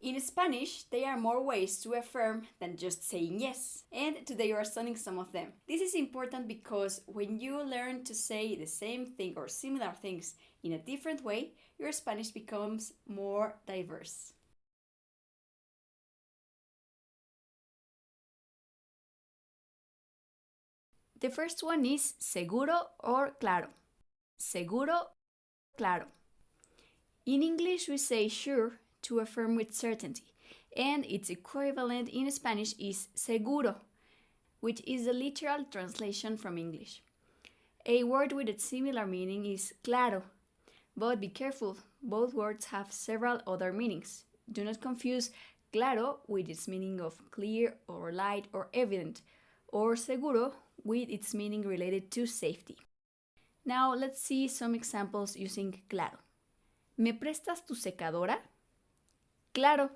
In Spanish, there are more ways to affirm than just saying yes, and today you are studying some of them. This is important because when you learn to say the same thing or similar things in a different way, your Spanish becomes more diverse. The first one is seguro or claro. Seguro, claro. In English, we say sure to affirm with certainty, and its equivalent in Spanish is seguro, which is the literal translation from English. A word with a similar meaning is claro, but be careful, both words have several other meanings. Do not confuse claro with its meaning of clear or light or evident, or seguro with its meaning related to safety. Now let's see some examples using claro. ¿Me prestas tu secadora? Claro.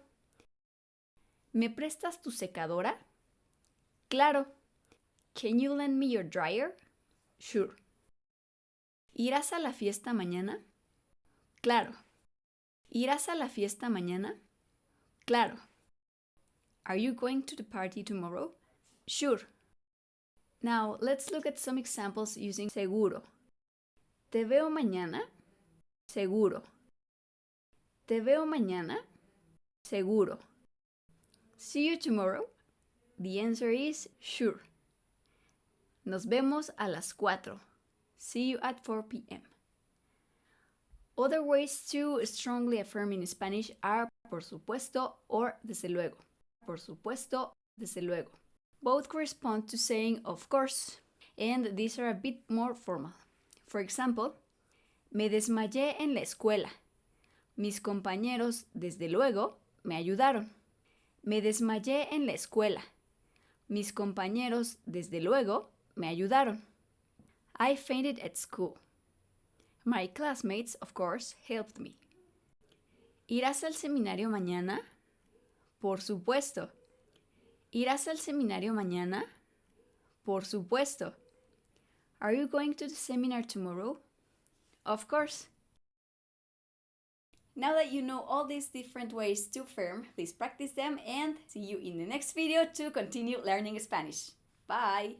¿Me prestas tu secadora? Claro. Can you lend me your dryer? Sure. ¿Irás a la fiesta mañana? Claro. ¿Irás a la fiesta mañana? Claro. Are you going to the party tomorrow? Sure. Now let's look at some examples using seguro. ¿Te veo mañana? Seguro. ¿Te veo mañana? Seguro. See you tomorrow? The answer is sure. Nos vemos a las 4. See you at 4 p.m. Other ways to strongly affirm in Spanish are por supuesto or desde luego. Por supuesto, desde luego. Both correspond to saying of course, and these are a bit more formal. For example, me desmayé en la escuela. Mis compañeros, desde luego, me ayudaron. Me desmayé en la escuela. Mis compañeros, desde luego, me ayudaron. I fainted at school. My classmates, of course, helped me. ¿Irás al seminario mañana? Por supuesto. ¿Irás al seminario mañana? Por supuesto. Are you going to the seminar tomorrow? Of course. Now that you know all these different ways to affirm, please practice them and see you in the next video to continue learning Spanish. Bye!